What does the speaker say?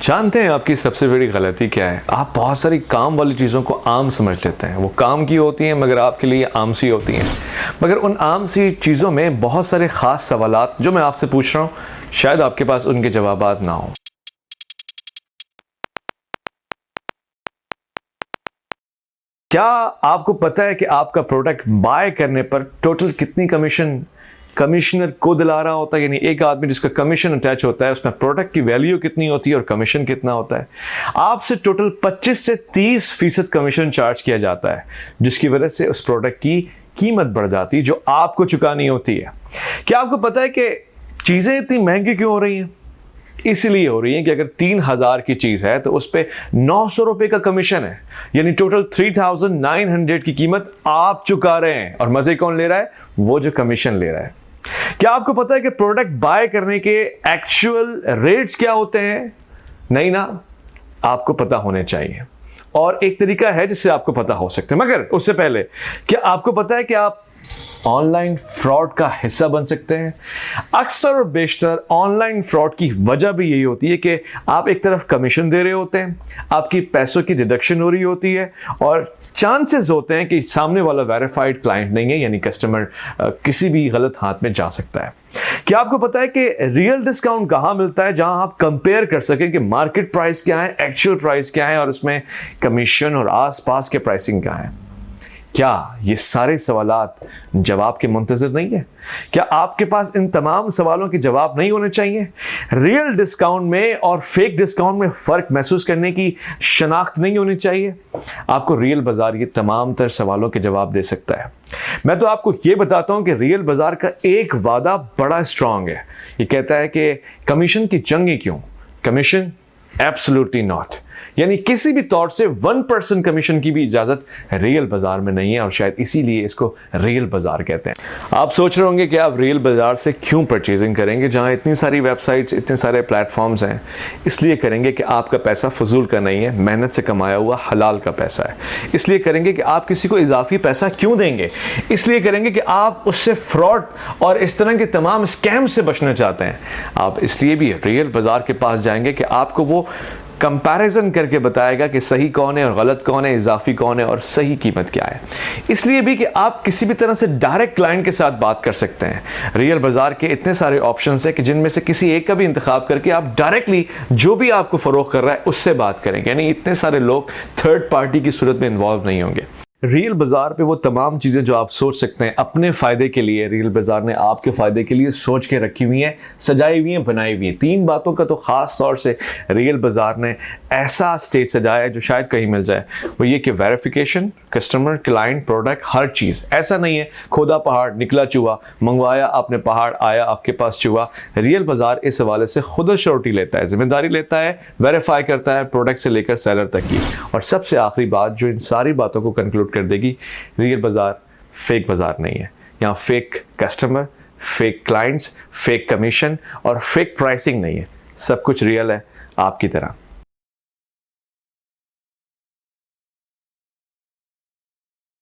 जानते हैं आपकी सबसे बड़ी गलती क्या है? आप बहुत सारी काम वाली चीज़ों को आम समझ लेते हैं। वो काम की होती हैं मगर आपके लिए आम सी होती हैं। मगर उन आम सी चीज़ों में बहुत सारे ख़ास सवालात जो मैं आपसे पूछ रहा हूँ, शायद आपके पास उनके जवाबात ना हो। क्या आपको पता है कि आपका प्रोडक्ट बाय करने पर टोटल कितनी कमीशन कमिश्नर को दिला रहा होता है? यानी एक आदमी जिसका कमीशन अटैच होता है, उसमें प्रोडक्ट की वैल्यू कितनी होती है और कमीशन कितना होता है? आपसे टोटल 25 से 30% कमीशन चार्ज किया जाता है, जिसकी वजह से उस प्रोडक्ट की कीमत बढ़ जाती है जो आपको चुकानी होती है। क्या आपको पता है कि चीजें इतनी महंगी क्यों हो रही हैं? इसलिए हो रही है कि अगर 3000 की चीज है तो उस पर 900 रुपए का कमीशन है, यानी टोटल 3900 की कीमत आप चुका रहे हैं। और मजे कौन ले रहा है? वो जो कमीशन ले रहा है। क्या आपको पता है कि प्रोडक्ट बाय करने के एक्चुअल रेट्स क्या होते हैं? नहीं ना, आपको पता होने चाहिए। और एक तरीका है जिससे आपको पता हो सकता है, मगर उससे पहले क्या आपको पता है कि आप ऑनलाइन फ्रॉड का हिस्सा बन सकते हैं? अक्सर और बेशतर ऑनलाइन फ्रॉड की वजह भी यही होती है कि आप एक तरफ कमीशन दे रहे होते हैं, आपकी पैसों की डिडक्शन हो रही होती है और चांसेस होते हैं कि सामने वाला वेरीफाइड क्लाइंट नहीं है, यानी कस्टमर किसी भी गलत हाथ में जा सकता है। क्या आपको पता है कि रियल डिस्काउंट कहां मिलता है, जहां आप कंपेयर कर सकें कि मार्केट प्राइस क्या है, एक्चुअल प्राइस क्या है और उसमें कमीशन और आसपास के प्राइसिंग क्या है? क्या ये सारे सवालात जवाब के मुंतज़िर नहीं है? क्या आपके पास इन तमाम सवालों के जवाब नहीं होने चाहिए? रियल डिस्काउंट में और फेक डिस्काउंट में फ़र्क महसूस करने की शनाख्त नहीं होनी चाहिए? आपको रियल बाज़ार ये तमाम तर सवालों के जवाब दे सकता है। मैं तो आपको ये बताता हूं कि रियल बाज़ार का एक वादा बड़ा स्ट्रांग है। ये कहता है कि कमीशन की जंग क्यों? कमीशन एब्सोल्युटली नॉट, यानी किसी भी तौर से 1% कमीशन की भी इजाजत रियल बाजार में नहीं है और शायद इसीलिए इसको रियल बाजार कहते हैं। आप सोच रहे होंगे कि आप रियल बाजार से क्यों परचेजिंग करेंगे जहां इतनी सारी वेबसाइट्स, इतने सारे प्लेटफॉर्म्स हैं? इसलिए करेंगे कि आपका पैसा फजूल का नहीं है, मेहनत से कमाया हुआ हलाल का पैसा है। इसलिए करेंगे कि आप किसी को इजाफी पैसा क्यों देंगे? इसलिए करेंगे कि आप उससे फ्रॉड और इस तरह के तमाम स्कैम से बचना चाहते हैं। आप इसलिए भी रियल बाजार के पास जाएंगे कि आपको वो कंपैरिजन करके बताएगा कि सही कौन है और गलत कौन है, इजाफी कौन है और सही कीमत क्या है। इसलिए भी कि आप किसी भी तरह से डायरेक्ट क्लाइंट के साथ बात कर सकते हैं। रियल बाजार के इतने सारे ऑप्शंस हैं कि जिनमें से किसी एक का भी इंतखाब करके आप डायरेक्टली जो भी आपको फरोख्त कर रहा है उससे बात करेंगे, यानी इतने सारे लोग थर्ड पार्टी की सूरत में इन्वॉल्व नहीं होंगे। रियल बाजार पे वो तमाम चीज़ें जो आप सोच सकते हैं अपने फ़ायदे के लिए, रियल बाजार ने आपके फ़ायदे के लिए सोच के रखी हुई हैं, सजाई हुई हैं, बनाई हुई हैं। 3 बातों का तो ख़ास तौर से रियल बाजार ने ऐसा स्टेज सजाया है जो शायद कहीं मिल जाए। वो ये कि वेरिफिकेशन, कस्टमर, क्लाइंट, प्रोडक्ट, हर चीज़। ऐसा नहीं है खोदा पहाड़ निकला चूहा, मंगवाया आपने पहाड़, आया आपके पास चूहा। रियल बाजार इस हवाले से खुद अश्योरिटी लेता है, जिम्मेदारी लेता है, वेरीफाई करता है प्रोडक्ट से लेकर सेलर तक की। और सबसे आखिरी बात जो इन सारी बातों को कंक्लूड कर देगी, रियल बाजार फेक बाजार नहीं है। यहाँ fake customer, fake clients, fake commission और फेक प्राइसिंग नहीं है। सब कुछ रियल है, आपकी तरह।